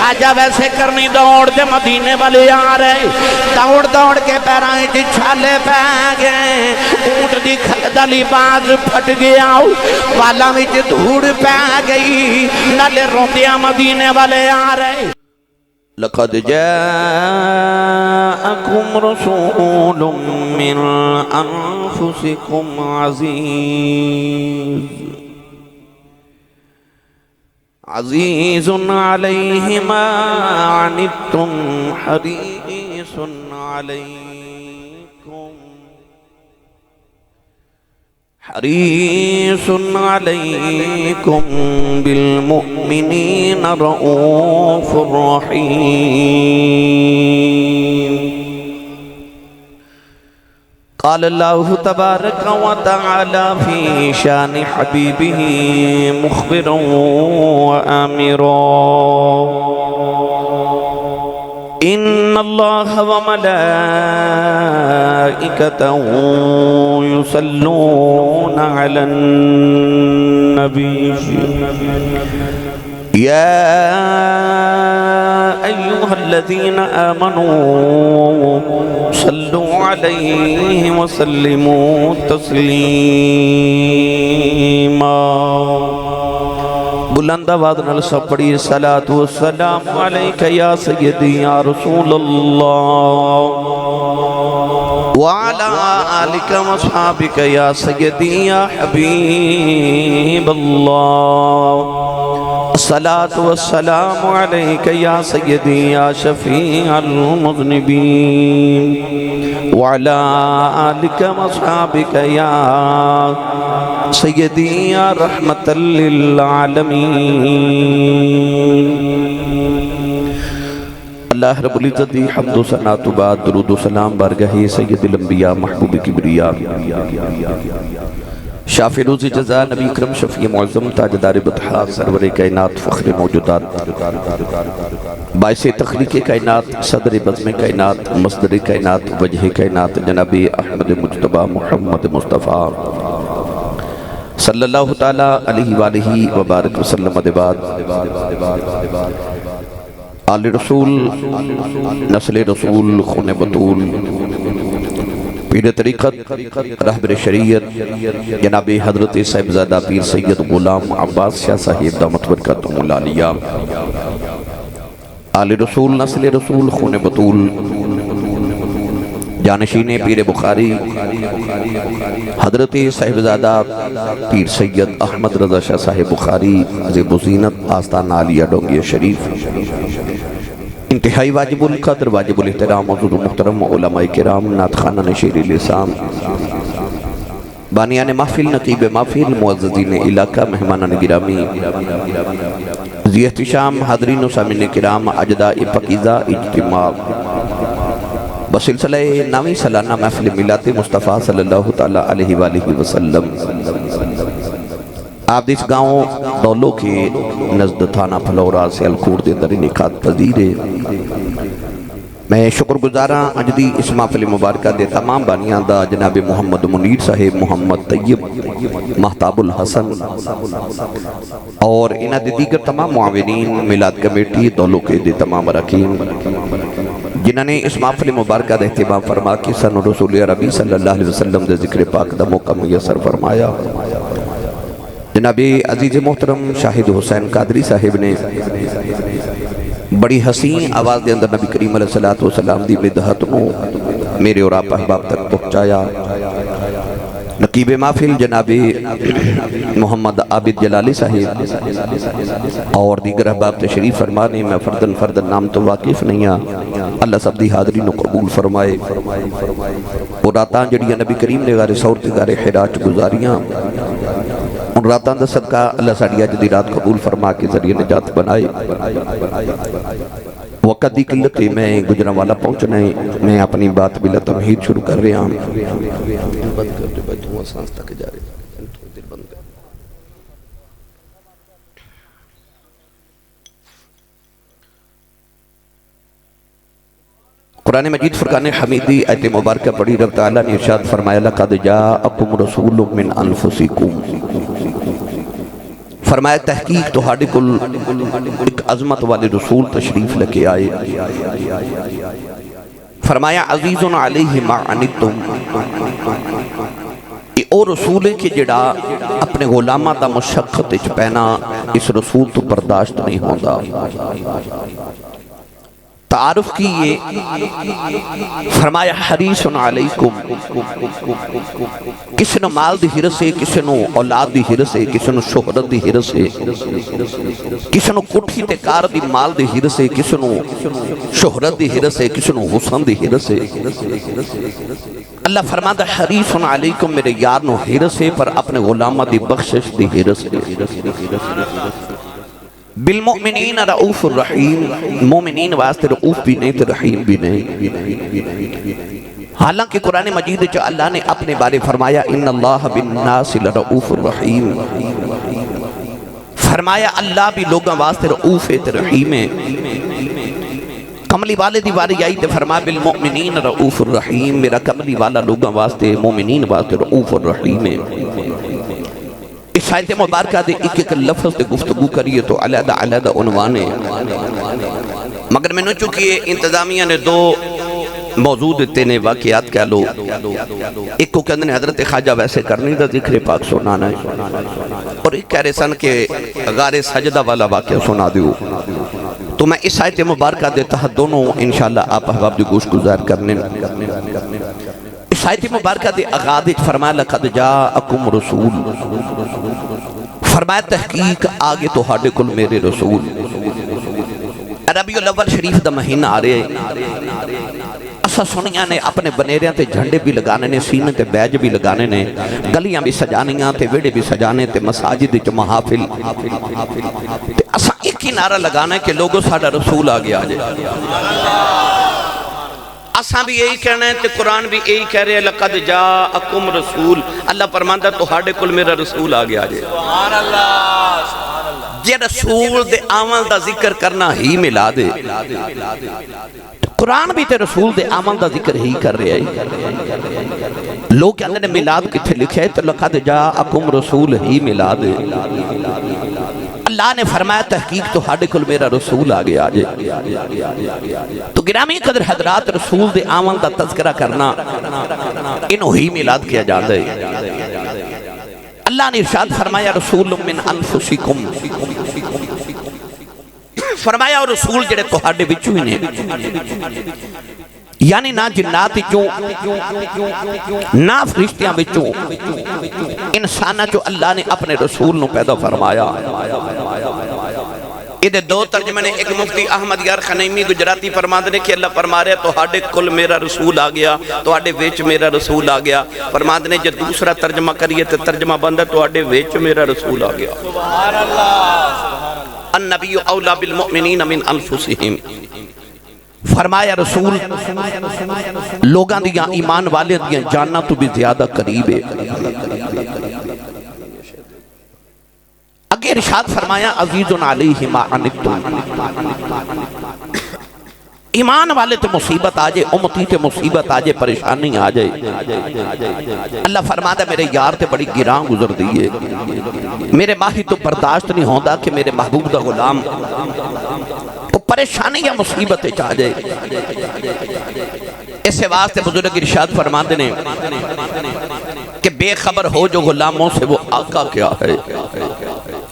خواجہ ویسے کرنی دوڑ دے مدینے والے آ رہے، دوڑ دوڑ کے پیرائیں جی چھالے پہ گئے، اونٹ دی کھلدہ لباس پھٹ گیا، والا میں جی دھوڑ پہ گئی، نالے روندیاں مدینے والے آ رہے۔ لقد جاءكم رسول من أنفسكم عزيز عليه ما عنتم حريص عليكم بالمؤمنين رؤوف رحيم قال الله تبارك وتعالى في شان حبيبه مخبرا وآمرا إن الله وملائكته يصلون على النبي يا أيها الذين آمنوا صلوا عليه وسلموا تسليما بلند آواز نال سب پڑھی صلاۃ والسلام علیک یا سیدی یا رسول اللہ وعلی آلک وصحابک یا سیدی یا حبیب اللہ الصلاة والسلام علیک یا سیدی یا شفیع المذنبین وعلی آلک وصحابک یا سیدی یا رحمت للعالمین۔ اللہ رب العزت دی حمد و ثنا تو بعد درود و سلام بارگاہ سید الانبیاء محبوب کبریا شافع روز جزا نبی اکرم شفیع معظم تاجدار بطحا سرور کائنات فخر موجودات باعث تخلیق کائنات صدر بزم کائنات مصدر کائنات وجہ کائنات جناب احمد مجتبی محمد مصطفیٰ صلی اللہ تعالیٰ علیہ وآلہ وبارک وسلم دباد آل رسول نسل رسول خون بطول پیر طریقت رہبر شریعت جناب حضرت صاحبزادہ پیر سید غلام عباس شاہ صاحب دامت برکاتہم العالیہ آل رسول نسل رسول خون بطول جانشین پیر بخاری حضرت صاحبزادہ پیر سید احمد رضا شاہ صاحب بخاری عزیب و زینت آستان عالیہ ڈونگی شریف انتہائی واجب القدر واجب الاحترام حضور محترم علماء کرام نعتخانہ شیر لسان بانیان محفل نقیب محفل معززین علاقہ مہمانان گرامی ذی احتشام حاضرین و سامعین کرام اجداء پاکیزہ اجتماع بسلسلہ نامی سالانہ محفل میلاد مصطفیٰ صلی اللہ تعالیٰ علیہ وآلہ وسلم آپ اس گاؤں دولو کے نزد تھانہ پھلورا سے الکور دے در نکات پذیرے میں شکر گزاراں اجدی اس محفل مبارکہ دے تمام بانیاں دا جناب محمد منیر صاحب محمد طیب محتاب الحسن اور انہ دے دیگر تمام معاونین میلاد کمیٹی دولو کے دے تمام رکین جنہوں نے اس محفل مبارکہ دے اہتمام فرما کے سن رسول عربی صلی اللہ علیہ وسلم دے ذکر پاک دا موقع میسر فرمایا۔ جناب عزیز محترم شاہد حسین قادری صاحب نے بڑی حسین آواز دے اندر نبی کریم علیہ السلام دی مدحت کو میرے اور آپ احباب تک پہنچایا۔ نقیب محفل جناب محمد عابد جلالی صاحب اور دیگر احباب تشریف فرمانے میں فردن نام تو واقف نہیں ہے، اللہ سب دی حاضری نو قبول فرمائے۔ وہ راتاں جڑیاں نبی کریم نے غار سور تے غار حراج گزاریاں، ان راتاں دا صدقہ اللہ ساڑی آج دی رات قبول فرما کے ذریعے نجات بنائے۔ وقت دی قلت میں گجرہ والا پہنچنا ہے، میں اپنی بات بلا تمہید شروع کر رہے ہیں۔ قرآن مجید فرقان حمیدی آیت مبارکہ پڑھی رب تعالیٰ نے ارشاد فرمایا لَقَدْ جَاءَكُمْ رَسُولٌ مِّنْ أَنفُسِكُمْ فرمایا تحقیق تہاڈے کول ایک عظمت والے رسول تشریف لے کے آئے. فرمایا عزیز علیہ ما عنتم، یہ او رسول ہے کہ جڑا اپنے غلامہ دا مشقت اچ پینا اس رسول تو برداشت نہیں ہوندا. تعارف کیے، فرمایا حریص علیکم، کسی نو مال دی حرس ہے، کسی نو اولاد دی حرس ہے، کسی نو شہرت دی حرس ہے، کسی نو کٹھی تے کار دی مال دی حرس ہے، کسی نو شہرت دی حرس ہے، کسی نو حسن دی حرس ہے. اللہ فرماتا حریص علیکم، میرے یار نو حرس ہے پر اپنے غلامہ دی بخشش دی حرس ہے. بالمؤمنین رؤوف الرحیم، مومنین واسطے رؤوف بھی نہیں تو رحیم بھی نہیں. حالانکہ قرآن مجید جو اللہ نے اپنے بارے فرمایا ان اللہ بالناس لرؤوف الرحیم، فرمایا اللہ بھی لوگوں واسطے رؤوف ہے تو رحیم ہے. کملی والے دی باری آئی تے فرمایا بالمؤمنین رؤوف الرحیم، میرا کملی والا لوگوں واسطے مومنین واسطے رؤوف الرحیم ہے. اس آیت مبارکہ دے ایک ایک لفظ دے گفتگو کریے تو علیحدہ علیحدہ عنوان ہے، مگر میں نے چونکہ انتظامیہ نے دو موضوع دیتے نے واقعات کہہ لو. ایک کو کہنے حضرت خواجہ ویسے کرنی دا ذکر پاک سنانا ہے، اور ایک کہہ رہے سن کہ غار سجدہ والا واقعہ سنا دیو. تو میں اس آیت مبارکہ دیتا ہوں دونوں انشاءاللہ آپ احباب دی گوش گزار کرنے. اس آیت مبارکہ دے اغادج فرمایا لقد جاءکم رسول، فرمایا تحقیق آگے تو ہاڑے کل میرے رسول. ربیع الاول شریف دا مہینہ آ رہے اسا سنیاں نے اپنے بنیریاں تے جھنڈے بھی لگانے نے، سینے تے بیج بھی لگانے نے، گلیاں بھی سجانیاں تے ویڑے بھی سجانے تے مساجد تے محافل تے اسا ایک ہی نعرہ لگانا ہے کہ لوگوں ساڑھا رسول آگے آجے. اساں بھی یہی کہنا ہے تے قرآن بھی یہی کہہ رہے ہیں لقد جاءکم رسول. اللہ فرماندا تو ہاڑے کل میرا رسول آگے آجے. سبحان اللہ. جے رسول دے آمن دا ذکر کرنا ہی ملا دے، قرآن بھی تے رسول دے آمن دا ذکر ہی کر رہے ہیں. لوگ کہنے نے میلاد کتھے لکھے ہے تو لقد جاءکم رسول ہی میلاد ہے. اللہ نے فرمایا تحقیق تو ہاڑے کل میرا رسول آگے آجے. تو گرامی قدر حضرات رسول دے آمن دا تذکرہ کرنا انہوں ہی میلاد کیا جاتا ہے. اللہ نے ارشاد فرمایا رسول من انفسکم، فرمایا اور رسول جڑے تو ہاڑے بچوں ہی نے، یعنی نہ جنات چوں نہ فرشتیاں بچوں، انسانہ جو اللہ نے اپنے رسول نو پیدا فرمایا. یہ دو ترجمہ نے، ایک مفتی احمد یار خنیمی گجراتی فرماتے نے کہ اللہ فرما رہے تو ہاڑے کل میرا رسول آ گیا، تو ہاڑے ویچ میرا رسول آ گیا. فرماتے نے جب دوسرا ترجمہ کریے تو ترجمہ بندہ تو ہاڑے ویچ میرا رسول آ گیا. سبحان اللہ. النبی اولا بالمؤمنین من انفسہم، فرمایا رسول لوگاں دیاں ایمان والے دیاں جاننا تو بھی زیادہ قریب ہے. اگے ارشاد فرمایا عزیز علیہ ما عنتم، ایمان والے تے مصیبت آجے، امتی تے مصیبت آجے، پریشانی آجے. اللہ فرماتا ہے میرے یار تے بڑی گراں گزر دیئے، میرے ماہی تو برداشت نہیں ہوندہ کہ میرے محبوب دا غلام تو پریشانی یا مصیبت چاہ جائے. اسے واسطے بزرگ ارشاد فرماتے نے کہ بے خبر ہو جو غلاموں سے وہ آقا کیا ہے،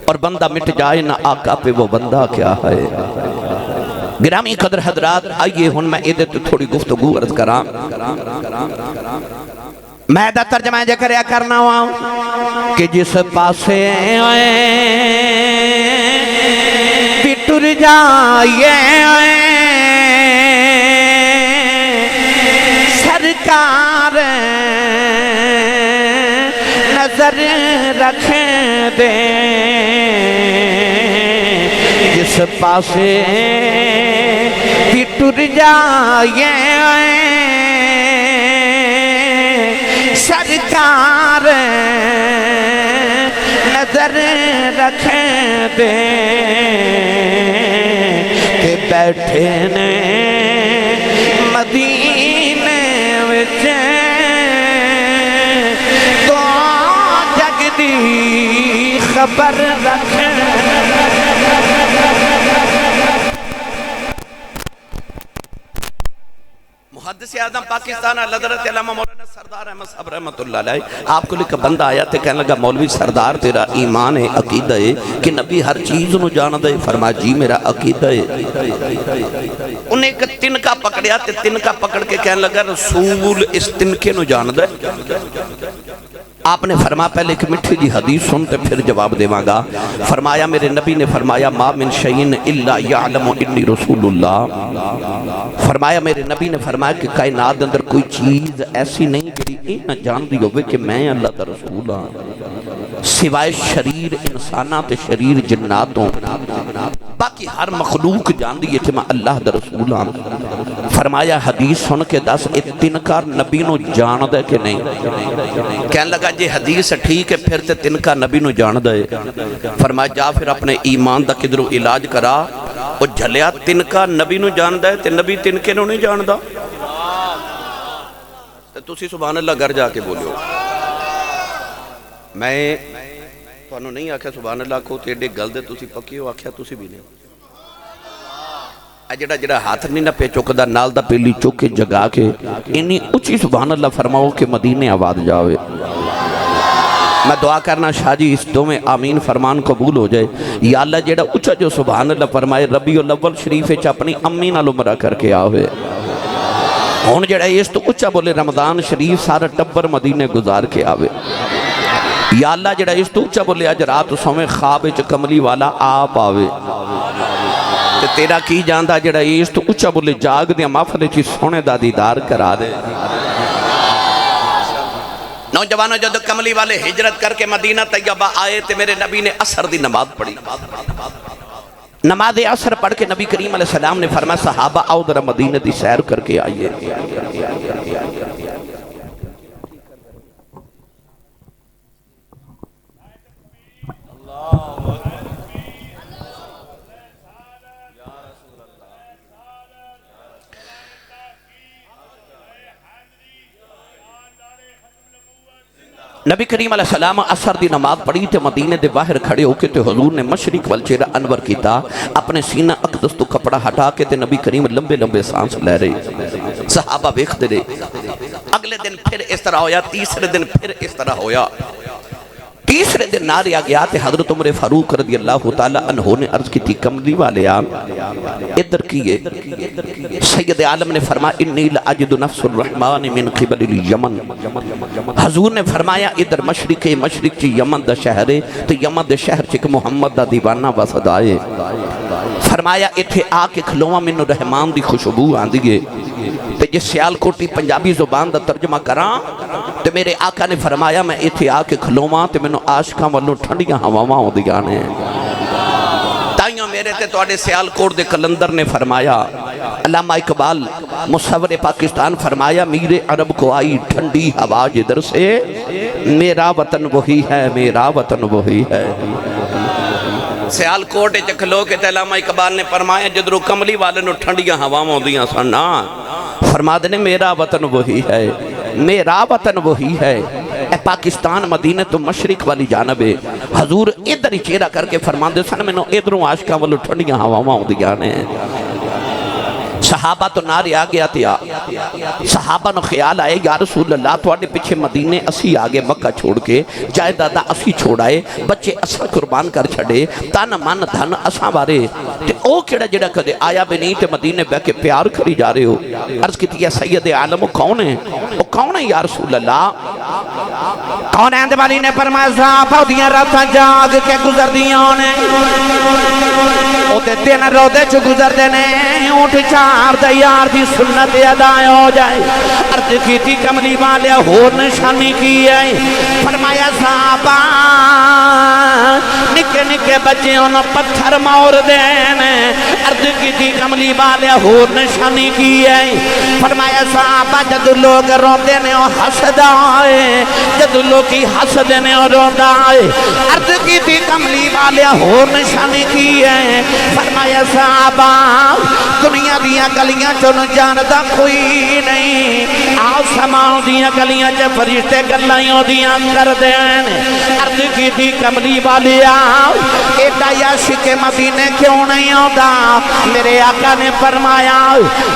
اور بندہ مٹ جائے نہ آقا پہ وہ بندہ کیا ہے. گرامی قدر حضرات آئیے ہن میں ایدے تو تھوڑی گفتگو عرض کرام. میں دا ترجمہ جے کریا کرنا ہوں کہ جس پاسے بھی ٹر جائے سرکار نظر رکھ دے، جس پاسے بھی ٹر جائے سرکار نظر رکھ دے، کہ بیٹھے نے مدینے وچ تو جگ دی خبر رکھ محدث اعظم پاکستان حضرت علامہ مولانا سردار احمد صاحب رحمۃ اللہ علیہ، آپ کو لکھ بندہ آیا تے کہنے لگا مولوی سردار تیرا ایمان ہے، عقیدہ ہے کہ نبی ہر چیز نو جاندے؟ فرمایا جی میرا عقیدہ ہے۔ انہیں ایک تنکا پکڑیا تے تنکا پکڑ کے کہنے لگا رسول اس تنکے نو جاندے؟ آپ نے فرمایا پہلے ایک مٹھی جی حدیث سنتے پھر جواب دے گا۔ فرمایا میرے نبی نے فرمایا ما من شیئن الا یعلم انی رسول اللہ۔ فرمایا میرے نبی نے فرمایا کہ کائنات اندر کوئی چیز ایسی نہیں جڑی اے نہ جان دی ہوئے کہ میں اللہ دا رسول ہاں، سوائے شریر انساناں تے شریر جناتوں، باقی ہر مخلوق جان دی ہے کہ میں اللہ دا رسول ہاں۔ فرمایا حدیث سن کے دس تنکا نبی نو جان دے کہ نہیں؟ کہنے لگا جی حدیث ٹھیک ہے پھر تے تنکا نبی نو جان دے۔ فرمایا جا پھر اپنے ایمان دا کدھروں علاج کرا، وہ جھلیا تنکا نبی نو جان دے تے نبی تنکے نو نہیں جان دا۔ تسی سبحان اللہ گھر جا کے بولیو، میں تو انہوں نہیں آکھا سبحان اللہ کو تیڑے گل دے تسی پکی ہو، آکھا تسی بھی نہیں۔ جڑا جڑا ہاتھ نہیں نہ پہ چکدا نال دا پیلی چک کے جگا کے انی اچھی سبحان اللہ فرماؤ کہ مدینے آباد جاوے۔ میں دعا کرنا شاہ جی اس دو میں آمین فرمان قبول ہو جائے۔ یا اللہ جڑا اچھا جو سبحان اللہ فرمائے ربیع الاول شریف اپنی امی نال عمرہ کر کے آوے۔ ہون جڑا اس تو اچھا بولے رمضان شریف سارا ٹبر مدینے گزار کے آوے۔ یا اللہ جڑا اس تو اچھا بولے اج رات سویں خواب وچ کملی والا آپ آوے۔ تیرا کی جاندہ جڑا اس تو اچھا بولے جاگ دیا محفل چی سونے دا دیدار کرا دے۔ نوجوانوں جب کملی والے ہجرت کر کے مدینہ طیبہ آئے تے میرے نبی نے عصر دی نماز پڑھی۔ نماز عصر پڑھ کے نبی کریم علیہ السلام نے فرمایا صحابہ آؤ ذرا مدینہ دی سیر کر کے آئیے۔ نبی کریم علیہ السلام عصر دی نماز پڑھی تے مدینے دے باہر کھڑے ہو کے تے حضور نے مشرق والچہرہ انور کیتا، اپنے سینہ اقدس تو کپڑا ہٹا کے تے نبی کریم لمبے لمبے سانس لے رہے۔ صحابہ بیخ دے رہے۔ اگلے دن پھر اس طرح ہویا، تیسرے دن پھر اس طرح ہویا۔ تیسرے دن ناریا گیا تے حضرت عمر فاروق رضی اللہ تعالیٰ عنہ نے عرض کی تھی کملی والے آپ ادھر کیے۔ سید عالم نے فرمایا انی لأجد نفس الرحمن من قبل الیمن۔ حضور نے فرمایا ادھر مشرق چی یمن دا شہر ہے تو یمن دے شہر چک محمد دا دیوانہ وسد آئے۔ فرمایا اتھے آ کے کھلواں من رحمان دی خوشبو آن دیئے تے جس سیال کوٹی پنجابی زبان دا ترجمہ کران تے میرے آقا نے فرمایا میں اتھے آ کے کھلواں تے میں عاشقاں والوں ٹھنڈیاں ہواواں ہو دیانے تائیوں میرے تے توڑے سیال کوٹ دے کلندر نے فرمایا علامہ اقبال مصور پاکستان فرمایا میرے عرب کو آئی ٹھنڈی ہوا جدر سے میرا وطن وہی ہے میرا وطن وہی ہے۔ سیال کوٹ چکھلو کے تے علامہ اقبال نے فرمایا جدرو کملی والے نو ٹھنڈیاں ہواواں ہو دیاں سننا فرما دینے میرا وطن وہی ہے میرا وطن وہی ہے۔ اے پاکستان مدینہ تو مشرق والی جانب ہے۔ حضور ادھر ہی چہرہ کر کے فرما دے سن میں نو ادھروں عاشقاں والو ٹھنڈیاں ہواواں ہو دیانے صحابہ تو نارے آگے آتے صحابہ نو خیال آئے یا رسول اللہ تو آنے پیچھے مدینے اسی آگے مکہ چھوڑ کے جائے دادا اسی چھوڑائے بچے اسا قربان کر چھڑے تانا مان دھن اسا بارے تے او کیڑا جڑا کدے آیا بھی نہیں تے مدینے بہ کے پیار کری جا رہے ہو۔ عرض کی تھی سید عالم کون ہے وہ کون ہے یا رسول اللہ؟ کون ہے والی نے فرمایا صحابہ دیاں راتاں جاگ کے گزر دیاں نے او تے دن رودے چ گزر دینے اٹھ چار دا یار دی سنت ادا ہو جائے۔ عرض کی تھی کملی والے ہو نشانی کی ہے فرمایا صحابہ نکے نکے بچے انہوں پتھر مور دینے۔ عرض کی تھی کملی والے ہو نشانی کی ہے فرمایا صحابہ جد لوگ رو دینے اور حسد آئے جد لوگ کی حسد دینے اور رو دائے۔ عرض کی تھی کملی والے ہو نشانی کی ہے فرمایا صحابہ دنیا دیا گلیاں چون جاندہ کوئی نہیں آسمان دیا گلیاں چے فرشتے گلائیوں دیا کر دین۔ عرض کی تھی کملی والی آؤ ایڈا یاشق مدینے کیوں نہیں ہوتا میرے آقا نے فرمایا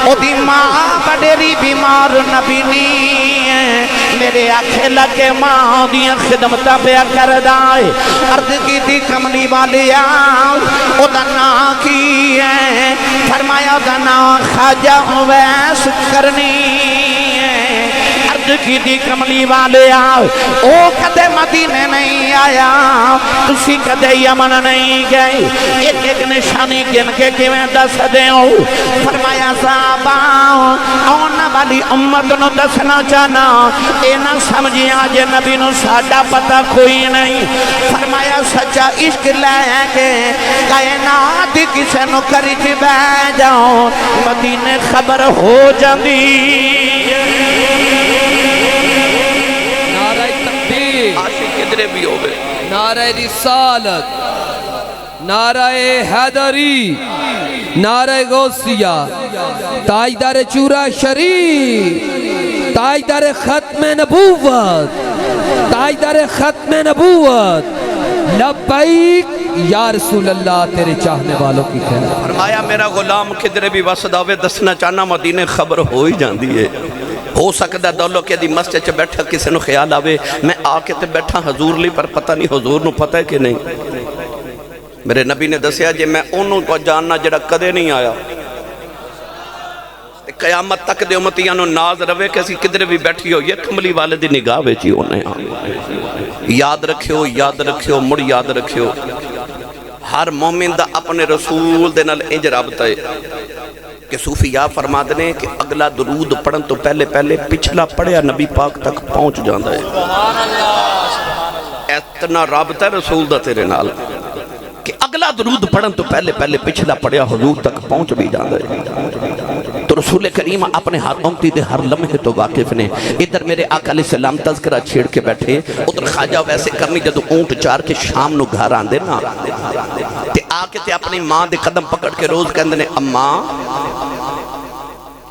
او دی ماں بڑیری بیمار نبی نہیں ہے میرے آنکھیں لگے ماں دیاں خدمتہ پہ کردائے عرض کی تھی کملی والی او دا نا کی ہے فرمایا دا نا خواجہ ویس کرنی کی دی کملی والے او کدے مدینے نہیں آیا تسی کدے یمن نہیں گئے ایک ایک نشانی گن کے کیویں دس دے ہو فرمایا صحابہ آنے والی امت نو دسنا چاہنا اے نہ سمجھی آج نبی نو ساڈا پتہ کوئی نہیں فرمایا سچا عشق لے کے کائنات کسے نو کرج بہ جاؤ مدینے خبر ہو جاندی بھی ہوئے نعرہ رسالت نعرہ حیدری نعرہ غوثیہ تاجدار چورا شریف تاجدار ختم نبوت تاجدار ختم نبوت لبیک یا رسول اللہ تیرے چاہنے والوں کی خیر فرمایا میرا غلام کدھر بھی وسد آوے دسنا چاہنا مدینے خبر ہو ہی جاندی ہے ہو سکتا دولو کہ دی مسجد چ بیٹھا کسی نو خیال آوے میں آ کے تے بیٹھا حضور لی پر پتہ نہیں حضور نو پتہ ہے کہ نہیں میرے نبی نے دسیا جے میں انہوں کو جاننا جڑا کدے نہیں آیا قیامت تک دے امتیاں نو ناز روے کسی کدھر بھی بیٹھی ہو یہ کملی والے دی نگاہ بیچی ہونے یاد رکھیو مڑ یاد رکھیو ہر مومن دا اپنے رسول دے نال انج رابطہ ہے کہ صوفیاء فرما دنے کہ اگلا درود پڑھن تو پہلے پچھلا پڑھیا نبی پاک تک پہنچ جاندہ ہے اتنا رابطہ ہے رسول دا تیرے نال کہ اگلا درود پڑھن تو پہلے پچھلا پڑھیا حضور تک پہنچ بھی جاندہ ہے تو رسول کریم اپنے ہر امتی دے ہر لمحے تو واقف نے ادھر میرے آقا علیہ السلام تذکرہ چھیڑ کے بیٹھے ادھر خواجہ ویسے کرنی جدو اونٹ چار کے شام نو گھر آندے نا تے آکے تے اپنی ماں دے قدم پکڑ کے روز کہندے نے اماں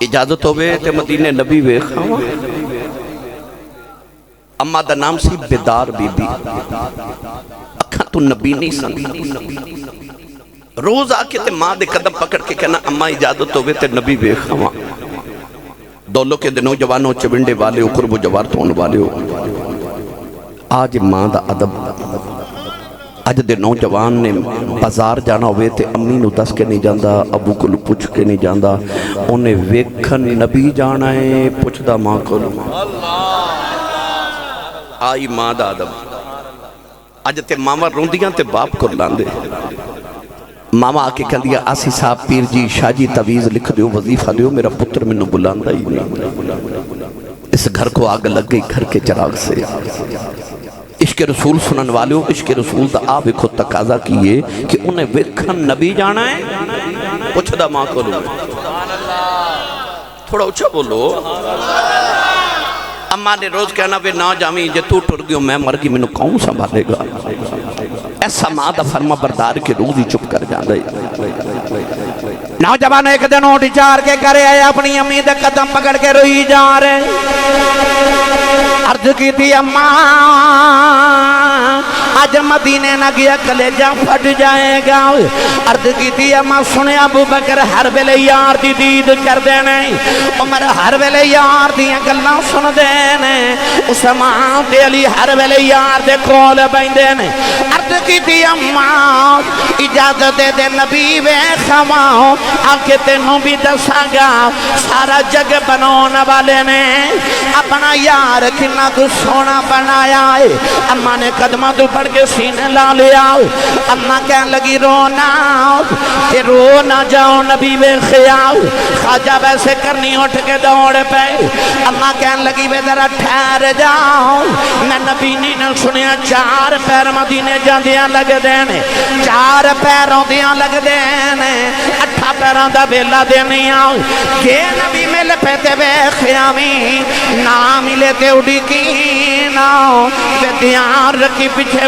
اجازت ہوئے تے مدینے نبی وے خواہ اماں دا نام سی بیدار بی بی اکھاں تو نبی نہیں سن روز آکے تے ماں دے قدم پکڑ کے کہنا اماں اجازت ہوئے تے نبی وے خواہ دولوں کے دنوں جوانوں چونڈے والے ہو قرب و جوار تون والے ہو آج ماں دا عدب اج دے نوجوان نے بازار جانا ہوئے تے امی نو دس کے نہیں جاندہ ابو کو پوچھ کے نہیں جاندہ انہیں ویکھن نبی جانا ہے پوچھ دا ماں کو آئی ماں دا عدب اج تے ماما روندیاں تے باپ کو لاندے ماما آکے کہہ دیا آسی صاحب پیر جی شاہ جی تویز لکھ دیو وظیفہ دیو میرا پتر میں نو بلاندہ ہی نہیں اس گھر کو آگ لگ گئی گھر کے چراغ سے عشق رسول سنن والے ہو عشق رسول دا آپ خود تقاضا کیے کہ انہیں ویکھن نبی جانا ہے پوچھ دا ماں کو لو تھوڑا اچھا بولو اماں نے روز کہنا وے نا جامی جے تو ٹر گیوں میں مرگی میں نو کون سنبھالے گا ایسا ماں دا فرما بردار کے روز ہی چپ کر جاندے نوجوان ایک دن اٹھ چار کے کرے آئے اپنی امی دے قدم پکڑ کے روئی جا رہے عرض کی تھی اماں آج مدینے نہ گیا کلیجہ پھٹ جائے گا عرض کی تھی اماں سنے ابو بکر ہر ویلے یار دی دید کر دینے عمر ہر ویلے یار دی گلاں سن دینے عثمان تے علی ہر ویلے یار دے کول بین دینے عرض کی تھی اماں اجازت دے نبی وے خواہ آکے تینوں بھی دسا گا سارا جگ بنانے والے نے اپنا یار کنا کو سونا بنایا ہے اماں نے قدمہ تو پڑھ کے سینے لا لیا اماں کہنے لگی رونا کہ رو نہ جاؤ نبی بے خیال خواجہ ویسے کرنی اٹھ کے دوڑ پہ اماں کہنے لگی بے ذرا ٹھہر جاؤ میں نبی نے سنیا چار پیر مدینے جاندیاں لگ دینے چار پیروں دیاں لگ دینے اٹھا پیروں دا بیلا دینی آؤ کہ نبی مل پہ تے بے خیامی نہ ملے تے اڑی کی ناؤ بے دیار رکھی پیچھے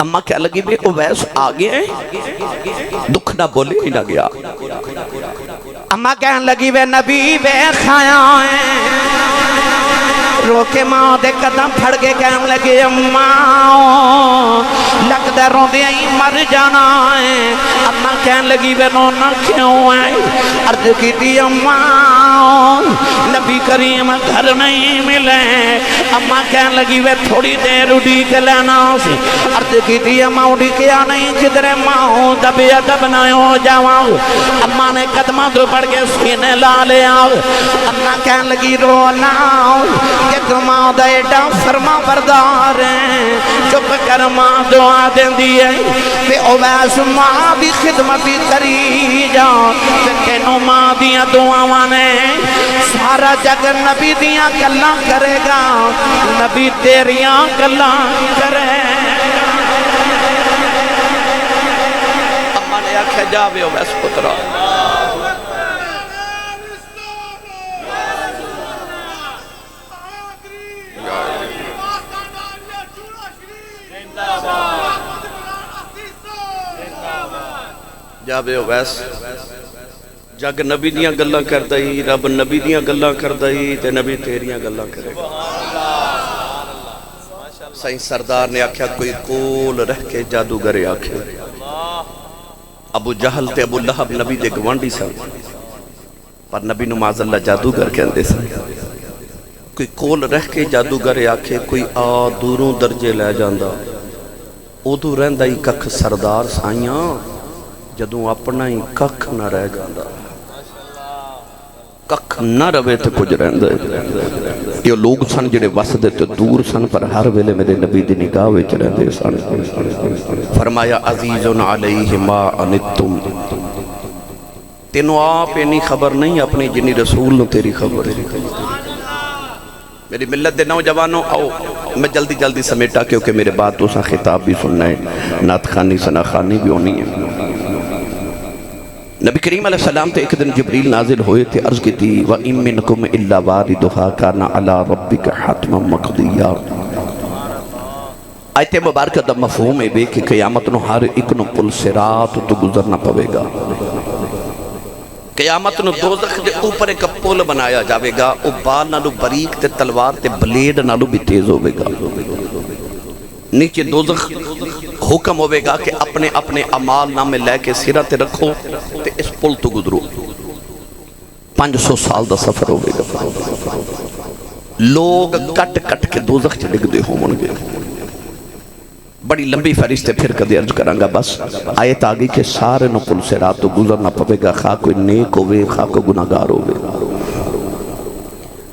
اما کیا لگی بے اویس آگے ہیں دکھ نہ بولے ہی نہ گیا اما کہن لگی بے نبی بے کھایا ہے رو کے ماں دے قدم پھڑ کے کہن لگی اماں لگ دے رو دے ہی مر جانا ہے اما کہن لگی بے رونا کیوں ہے عرض کی تھی اماں نبی کریم گھر نہیں ملے اما کہن لگی بے تھوڑی دیر اڑی کے لینا سی عرض کی تھی اماں اڑی کیا نہیں جدرے ماں دبی ادب نہ ہو جاؤں اما نے قدمہ دو پڑھ کے سینے لا لے آؤ اما کہن لگی رونا کہ تمہاں دیٹا فرما بردار ہیں چپ کر ماں دعا دیں دیئے کہ اویس ماں بھی خدمتی کری جا کہ ماں دیاں دعاوانے سارا جگ نبی دیاں گلاں کرے گا نبی تیریاں گلاں کرے اما نے آکھا جاوے اویس پترا جاوے اویس جگ نبی دیاں گلاں کر دائی رب نبی دیاں گلاں کر دائی تے نبی تیریاں گلاں کرے گا سائیں سردار نے آکھیا کوئی کول رہ کے جادوگرے آکھے ابو جہل تے ابو لہب نبی دے گوانڈی سن پر نبی نو معاذ اللہ جادوگر کہندے سن کوئی کول رہ کے جادوگرے آکھے کوئی آ دوروں درجے لے جاندہ ادو رہندہ ہی ککھ سردار سائیاں جدوں اپنا ہی ککھ نہ رہ جاندہ ککھ نہ روے تے کچھ رہندہ یہ لوگ سن جڑے وسدے تے دور سن پر ہر ویلے میرے نبی دی نگاہ وچ رہندے سن فرمایا عزیزن علیہ ما انتم تینوں آپ اینی خبر نہیں اپنی جنی رسول نو تیری خبر میری ملت دے نوجوانوں آؤ میں جلدی جلدی سمیٹا کیونکہ میرے بعد تو سا خطاب بھی سننا ہے نعت خانی ثنا خانی بھی ہونی ہے نبی کریم علیہ السلام تے ایک دن جبریل نازل ہوئے تھے عرض کی تھی وَإِن مِّنْكُمْ إِلَّا وَارِدُهَا كَانَ عَلَىٰ رَبِّكَ حَتْمًا مَقْضِيًّا آیت مبارکہ دا مفہوم ہے بے کہ قیامت نو ہر ایک نو پل صراط تو گزرنا پوے گا قیامت نو دوزخ دے اوپر ایک پل بنایا جاوے گا او بال نالو باریک تے تلوار تے بلیڈ نالو بھی تیز ہوئے گا نیچے دوزخ حکم ہوئے گا کہ اپنے اپنے عمال نامے لے کے سیرہ تے رکھو تے اس پل تو گزرو 500 سال دا سفر ہوئے گا لوگ کٹ کٹ کے دوزخ چڑک دے ہوں منگے بڑی لمبی فہرست پھر کدی عرض کرانگا بس آیت آگئی کہ سارے نو پل سے رات تو گزرنا پوے گا خواہ کوئی نیک ہوئے خواہ کوئی گناہگار ہوئے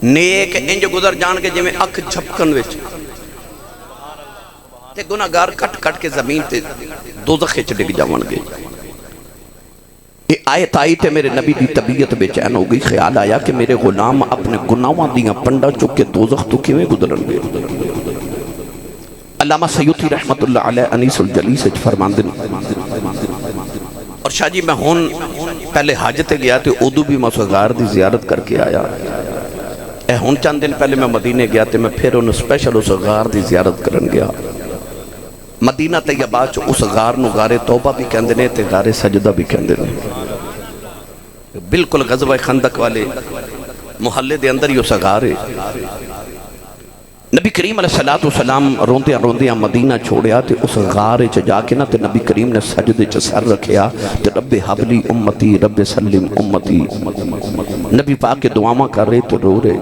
نیک انج گزر جان کے جمیں اکھ جھپکن وچ تے گناہگار کٹ کٹ کے زمین تے دوزخ چڑک جاون گے یہ آیت آئی تے میرے نبی دی طبیعت بے چین ہو گئی خیال آیا کہ میرے غلام اپنے گناہاں دیاں پنڈا چک کے دوزخ تو کیویں گزرن گے علامہ سیوطی رحمت اللہ علیہ انیس الجلیس فرماندن اور شاہ جی میں ہون پہلے حاجتے گیا تھے ادو بھی میں غار دی زیارت کر کے آیا اے ہون چند دن پہلے میں مدینے گیا تھے میں پھر ان سپیشل اس غار دی زیارت کرن گیا مدینہ طیبہ چو اس غار نو غار توبہ بھی کہندنے تے غار سجدہ بھی کہندنے بالکل غزوہ خندق والے محلے دے اندر ہی اس غار ہے نبی کریم علیہ السلام روندیاں روندیاں مدینہ چھوڑیا تے اس غارے چ جا کے نا تے نبی کریم نے سجدے چ سر رکھیا تے رب حبلی امتی رب سلم امتی نبی پاک کے دعاواں کر رہے تے رو رہے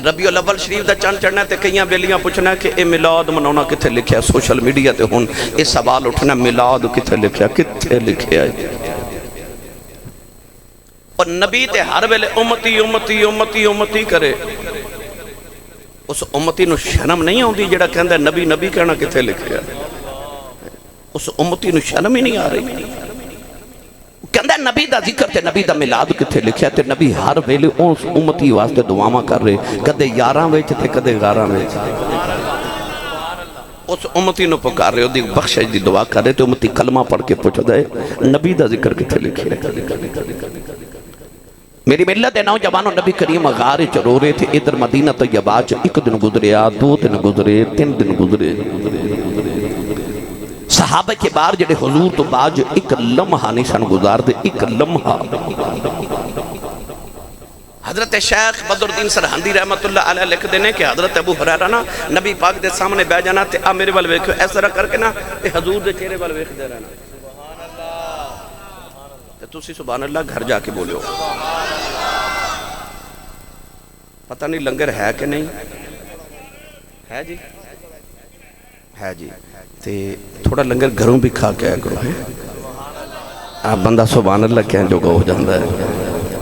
ربیع الاول شریف دا چند چڑھنا تے کئیاں بیلیاں پوچھنا کہ اے میلاد مناونا کتھے لکھیا سوشل میڈیا تے ہن اے سوال اٹھنا میلاد کتھے لکھیا ہے اور نبی تے ہر ویلے امتی امتی امتی امتی کرے اس امتی نو شرم نہیں ہوندی جڑا کہندا نبی نبی کہنا کتھے لکھیا اس امتی نو شرم ہی نہیں آ رہی کہندا نبی دا ذکر تے نبی دا میلاد کتھے لکھیا تے نبی ہر ویلے اس امتی واسطے دعاواں کر رہے کدے یاراں وچ تے کدے غاراں وچ اس امتی نو پکار رہے دی بخشش دی دعا کر رہے تے امتی کلمہ پڑھ کے پوچھدا ہے نبی دا ذکر کتھے لکھیا میری ملت نوجوانوں، نبی کریم غار چ رو رہے تھے، ادھر مدینہ طیبہ چ ایک دن گزریا، 2 دن گزرے، 3 دن گزرے، صحابہ کے بار جڑے حضور تو باج ایک لمحہ نہیں سن گزار دے، ایک لمحہ۔ حضرت شیخ بدر الدین سرہندی رحمت اللہ علیہ لکھ دینے کہ حضرت ابو ہریرہ نا نبی پاک دے سامنے بیٹھ جانا تے آ میرے وال ویکھو، اس طرح کر کے نا تے حضور دے چہرے وال ویکھ دے رہنا، تے تسی سبحان اللہ گھر جا کے بولو، پتہ نہیں لنگر ہے کہ نہیں ہے جی، ہے جی، تے تھوڑا لنگر گھروں بھی کھا کے آیا کرو ہے، آپ بندہ سبحان اللہ کہنے جو ہو جاندہ ہے۔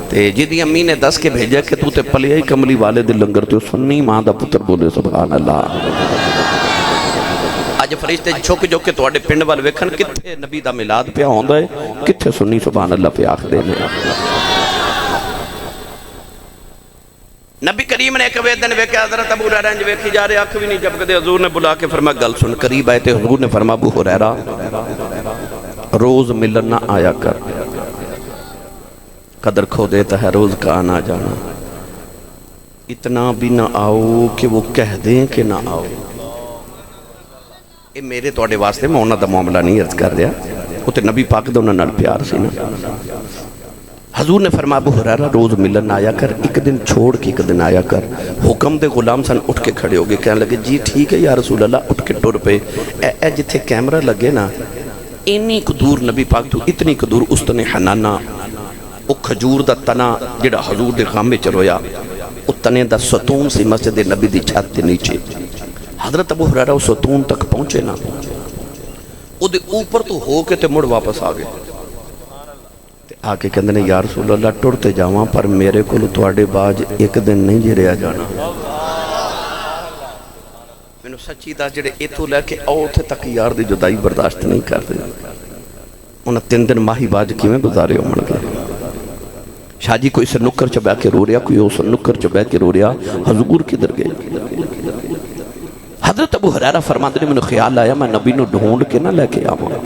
تے جدی امی نے دس کے بھیجا کہ تو تے پلیائی کملی والے دے لنگر تے سنی ماں دا پتر بولے سبحان اللہ۔ آج فرشتے چھوک جو کہ توڑے پنڈ وال ویکھن کتھے نبی دا ملاد پہ ہوندہ ہے، کتھے سنی سبحان اللہ پہ آخ دینے۔ نبی کریم نے ایک ویدن ویکھے حضرت ابو ہریرہ انج ویکھی جا رہے، آنکھ بھی نہیں جب کدے، حضور نے بلا کے فرما گل سن، قریب آئے تھے، حضور نے فرما ابو ہریرہ روز ملن نہ آیا کر، قدر کھو دیتا ہے روز کا آنا جانا، اتنا بھی نہ آؤ کہ وہ کہہ دیں کہ نہ آؤ۔ یہ میرے توڑے واسطے میں انہاں دا معاملہ نہیں عرض کر دیا، وہ تے نبی پاک دا انہاں نال پیار سی نا۔ حضور نے فرمایا ابو ہریرہ روز ملن آیا کر، ایک دن چھوڑ کے ایک دن آیا کر۔ حکم دے غلام سن اٹھ کے کھڑے ہو گئے، کہنے لگے جی ٹھیک ہے یا رسول اللہ، اٹھ کے ٹر پہ، اے جتھے کیمرہ لگے نا، اینی قدور نبی پاک تو اتنی قدور استن حنانہ، او کھجور دا تنا جڑا حضور دے غام میں چرویا، او تنے دا ستون سی مسجد نبی دی چھت دے نیچے۔ حضرت ابو ہریرہ او ستون تک پہنچے نا، او دے اوپر تو ہو کے تے مڑ واپس آگئے، آکے کہندے نے یا رسول اللہ ٹرتے جاواں پر میرے کو تواڈے باج ایک دن نہیں جی رہا جانا۔ میں سچی دا جڑے ایتھوں لے کے او تھے تک یار دی جدائی برداشت نہیں کر دے، انہاں 3 دن ماہی باج کیویں گزارے ہو من گئے۔ شاہ جی کوئی سے نکر چ بیٹھ کے رو رہا، کوئی اس نکر چ بیٹھ کے رو رہا، حضور کدھر گئے؟ حضرت ابو ہریرہ فرماتے نے مجھے خیال آیا میں نبی نو ڈھونڈ کے نہ لے کے آواں۔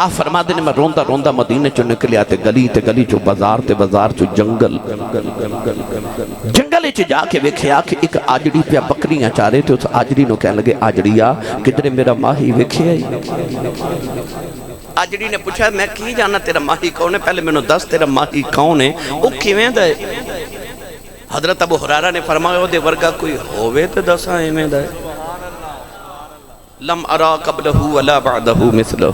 آپ فرماتے نے میں روندہ روندہ مدینے چو نکلے آتے، گلی تے گلی چو بازار تے بازار چو جنگل، جنگلے چو جا کے ویکھیا کہ ایک آجڑی پہ بکریاں چارے تھے، اس آجڑی نو کہنے لگے آجڑیا کدھر میرا ماہی ویکھیا ہی؟ آجڑی نے پوچھا میں کی جانا تیرا ماہی کون ہے، پہلے میں نو دس تیرا ماہی کون ہے، وہ کیویں دے؟ حضرت ابو ہریرہ نے فرمایا وہ دے ورگا کوئی ہووے تے دساں ایویں دے، لم ارا قبلہ ولا بعدہ مثلہ،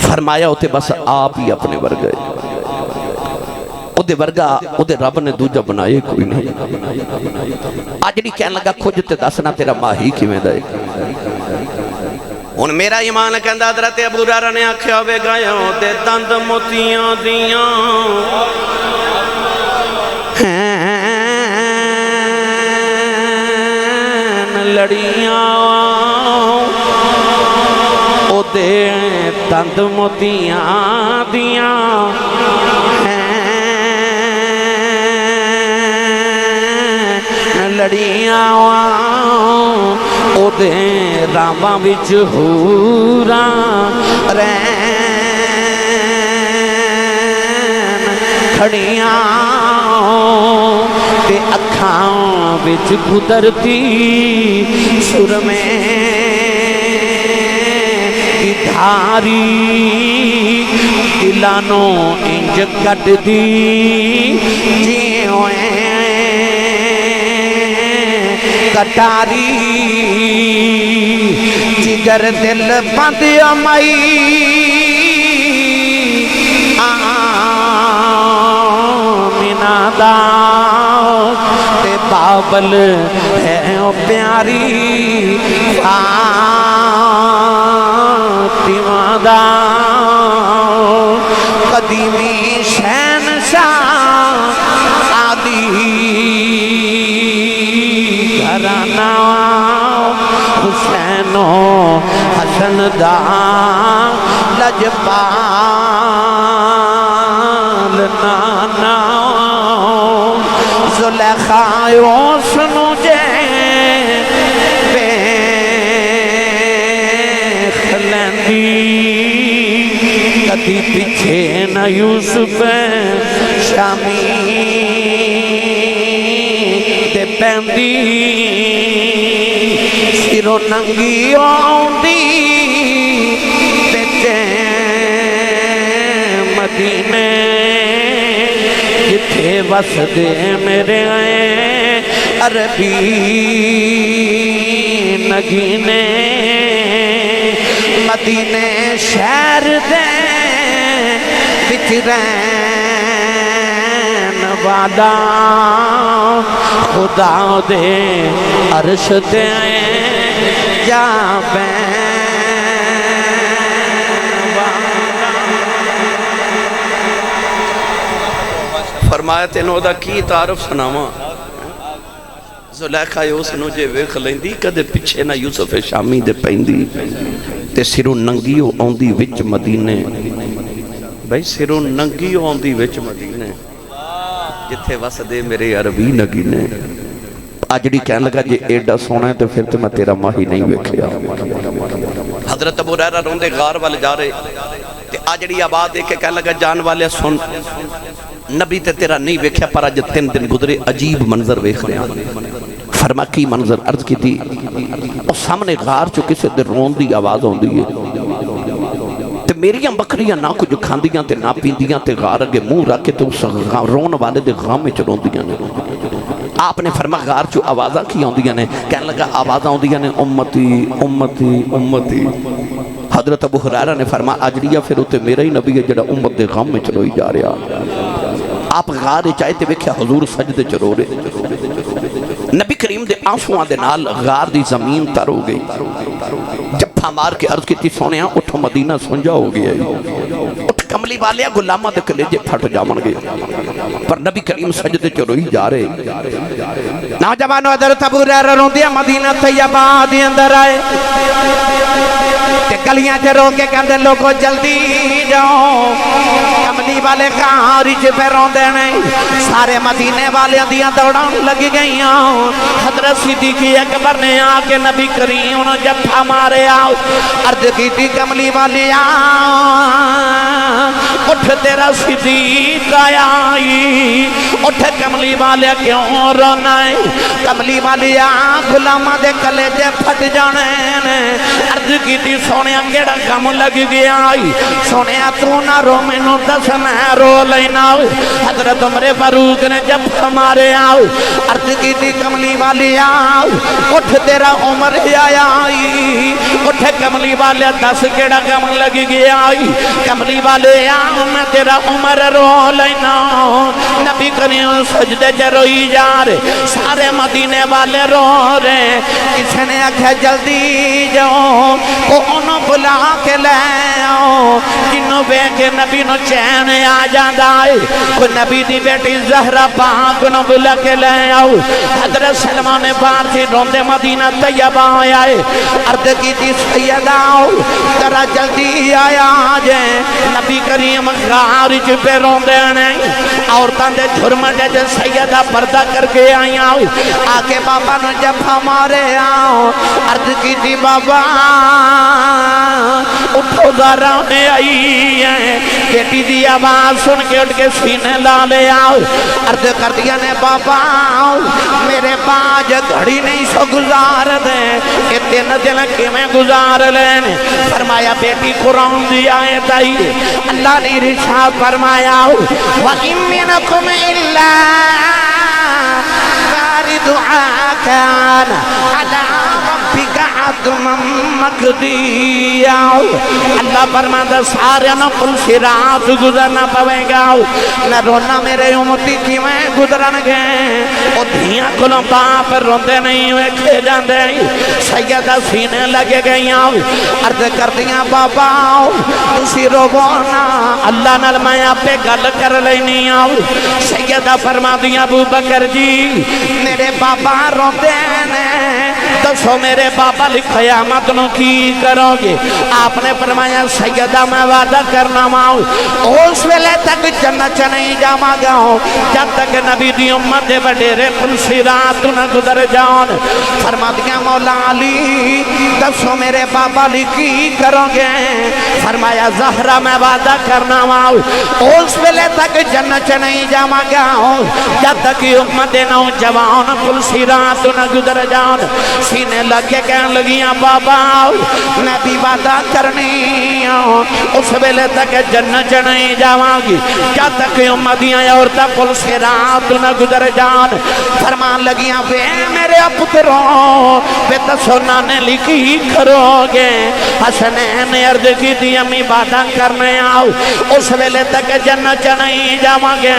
فرمایا ہوتے بس آپ ہی اپنے ورگے، او دے ورگا او دے رب نے دوجہ بنائے کوئی نہیں۔ آجڑی کہنے لگا کھوج تے دسنا تیرا ماہی کیویں دے؟ ان میرا ایمان کہندہ حضرت ابو ہریرہ نے آکھیا وے گایاں تے دند موتیاں دیاں لڑیاں، او دے دند موتیاں دیاں لڑیاں، او دے راماں وچ حوراں رہن کھڑیاں، تے اکھاں وچ قدرتی سرمے کی دھاری دلانو انج کٹ دی جیویں کٹاری، جگر دل بند امائی آمینہ دا تے بابل ہے او پیاری فاطمہ دا، قدیمی شہنشاہ عادی گھرانہ حسین و حسن دا لجپال نانا، زلیخا سنو جے بیخ لیندی دی پیچھے نہ یوسف شامی تے پیندی سرو ننگی آؤندی پیچھے مدینے جتھے وسدے میرے عربی نگینے مدینے شہر دے وچ رہن والا خدا دے عرش دے جا فرمایا تینوں دا کی تعارف سناواں زلیخا اس نو جے ویکھ لیندی کدے پیچھے نہ یوسف شامی دے پیندی تے سروں ننگی آندی وچ مدینے بھائی سروں ننگی آندی وچ مدینے جتھے وسدے میرے عربی نگینے آجڑی کہنے لگا جے ایڈا سونا ہے تو پھر تو میں تیرا ماہی نہیں ویکھیا حضرت ابو ہریرہ روندے غار والے جا رہے تے آجڑی آواز دے کے کہنے لگا جان والے سن نبی تے تیرا نہیں ویکھیا پر آج 3 دن گزرے عجیب منظر ویکھ رہے ہیں فرما کی منظر عرض کی تھی اور سامنے غار چو کسے دے رون دی آواز ہوندی ہے تے میریاں بکریاں نہ کچھ کھاندیاں تے نہ پیندیاں تے غار اگے منہ رکھ کے تے اس رون والے دے غام میں چروندیاں نے آپ نے فرما غار چو آوازاں کی ہوندیاں نے کہنے لگا آوازاں ہوندیاں نے امتی امتی امتی حضرت ابو ہریرہ نے فرما اجڑیا پھر ہوتے میرا ہی نبی ہے جڑا امت دے غم میں چلوئی جا رہا آپ غار چاہتے ویکھیا حضور سجدے چلو رہے نبی کریم دے آنسوان دے نال غار دی زمین تر ہو گئی جب مار کے عرض کی تھی سونیاں اٹھو مدینہ سنجا ہو گیا اٹھ کملی والیا غلامہ دے کلیجے پھٹ جامن گئے پر نبی کریم سجدے چلوئی جا رہے نوجوانو حضرت ابو ہریرہ روندیا مدینہ طیبہ دی اندر آئے تے گلیاں چ رو کے کہندے لوگو جلدی جاؤ کملی والے غار وچ پہ روندے نہیں سارے مدینے والے دیاں دوڑاں لگ گئیاں حضرت صدیق اکبر نے آ کے نبی کریم نو جفا مارے عرض کیتی کملی والی اٹھ تیرا صدیق آیا اٹھ کملی والے کیوں رونا ہے کملی والی غلاماں دے کلیجے پھٹ جانے عرض کیتی سونیا کیڑا غم لگ گیا سونیا تو نہ رو مینوں دس میں رو لینا حضرت عمر فاروق نے جب ہمارے عرض کیتی کملی والی اٹھ تیرا عمر آیا اٹھ کملی والے دس کیڑا غم لگ گیا کملی والے میں تیرا عمر رو لینا نبی کریم سجدے چ روئی جا رہے سارے مدینے والے رو رہے کسی نے آکھا جلدی جاؤ انہوں بلا کے لے آؤ جنہوں بے کے نبی نو چین آ جاندہ ہے کوئی نبی دی بیٹی زہرہ پاک نو بلا کے لے آؤ حضرت سلمان فارسی روندے مدینہ طیبہ آئے عرض کی تھی سیدہ ذرا جلدی آیا جائیں نبی کریم غار وچ پہ روندے نہیں عورتاں دے جھرم دے سیدہ پردہ کر کے آئی آکے بابا نو جب ہمارے آؤ عرض کی تھی بابا اٹھو ذرا میں آئی ہے بیٹی دی آواز سن کے اٹھ کے سینے لا لے آؤ عرض کر دیا نے بابا میرے باج گھڑی نہیں سو گزار دیں کہ 3 دن کی میں گزار لین فرمایا بیٹی قرآن دی آیت آئی اللہ نے رشاد فرمایا وَإِن مِّنْكُمْ إِلَّا وَارِدُهَا كَانَ عَلَىٰ رَبِّكَ حَتْمًا مَّقْضِيًّا اللہ فرماتا سارے نہ پل صراط گزرنا پوے گا نہ رونا میرے امتی کی میں گزرن گئے وہ دھیاں کلوں باپ روندے نہیں ہوئے کھے جاندے سیدہ سینے لگے گئیاں عرض کر دیاں بابا تسی رونا اللہ نال میں آپ پہ گل کر لینی آؤ سیدہ فرما دیاں ابو بکر جی میرے بابا روندے نے دسو میرے بابا قیامت نو کی کرو گے؟ آپ نے فرمایا سیدہ میں وعدہ کرنا ماؤ اس ویلے تک جنت نہیں جاما گا جب تک نبی دی امت دے بڑیرے پلسیرات نہ گزر جان۔ فرما دیا مولا علی دسو میرے بابا علی کی کرو گے؟ فرمایا زہرہ میں وعدہ کرنا ماؤ اس ویلے تک جنت نہیں جاما گا جب تک امت نوجوان پلسیرات نہ گزر جان۔ سینے لگے کہنے لگیاں بابا میں بھی وعدہ کرنی اس ویلے تک جنت نہیں جاواں گی جب تک امتیاں عورتاں پلسیرات نہ گزر جان۔ فرمان لگیاں وے میرے پتروں وے دسو نانے لکھی کرو گے؟ حسنین عرض کی تھی امی وعدہ کرنے آؤ اس ویلے تک جنت نہیں جاواں گے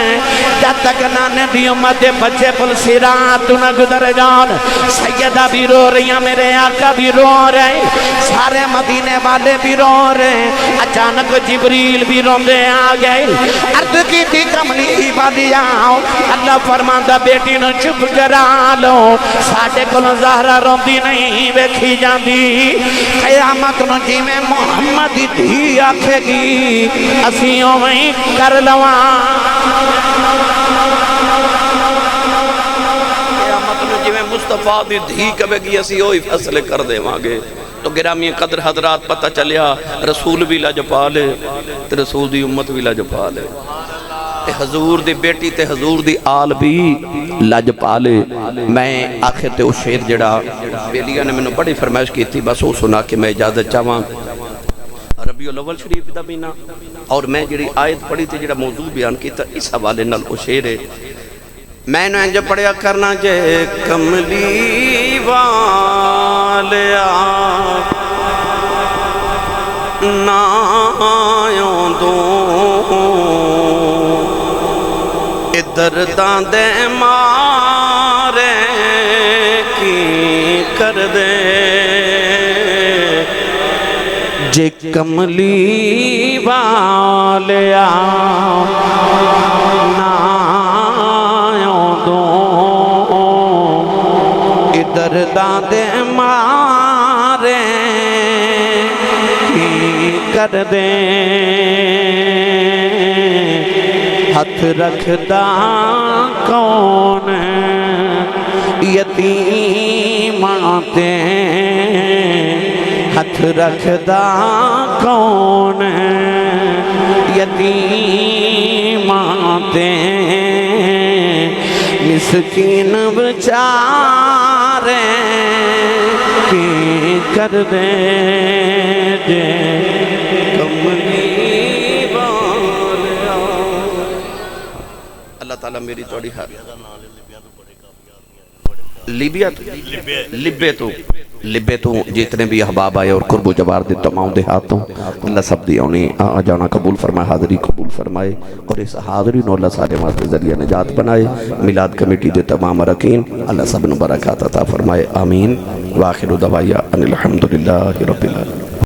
جب تک نانے دی امت دے بچے پلسیرات نہ گزر جان۔ سیدہ بھی رو رہی ہیں، میرے آقا بھی رو رہے، سارے مدینے والے بھی رو رہے۔ اچانک جبریل بھی روندے آ گئے، عرض کی تھی کملی والی آؤ، اللہ فرماندا بیٹی نو چپ کرا لو، ساڈے کول زہرا روندی نہیں ویکھی جاندی، قیامت نو جویں محمد دی آکھے گی اسی اوویں کر لواں۔ مصطفیٰ دی دھی کبھے گی اسی ہوئی فیصلے کر دے مانگے۔ تو گرامی قدر حضرات پتہ چلیا رسول بھی لجپا لے تے رسول دی امت بھی لجپا لے تے حضور دی بیٹی تے حضور دی آل بھی لجپا لے۔ میں آخر تے اس شیر جڑا بیلیہ نے میں نے بڑی فرمائش کی تھی بس وہ سنا کہ میں اجازت چاہاں ربیع الاول شریف دا بینا اور میں جڑی آیت پڑھی تھی جڑا موضوع بیان کی تھا اس حوالے نال وہ شیر ہے۔ میں نے انجا پڑھیا کرنا جے کملی والیا نایوں دو ادھر داندے مارے کی کر دے جے کملی والیا درداں دے مارے کی کر دے ہاتھ رکھدا کون یتیماں تے ہاتھ رکھدا کون یتیماں تے مسکین بچارے کی کر دے جے کملی والیا۔ اللہ تعالیٰ میری توڑی لبے تو جتنے بھی احباب آئے اور قرب و جوار دے تمام دیہاتوں اللہ سب دی انہیں آ جانا قبول فرمائے، حاضری قبول فرمائے اور اس حاضری نو اللہ سارے ماستے ذریعہ نجات بنائے۔ میلاد کمیٹی دے تمام ارکین اللہ سب نو برکات عطا فرمائے، آمین۔ وآخر دعوایا ان الحمدللہ رب العالمین۔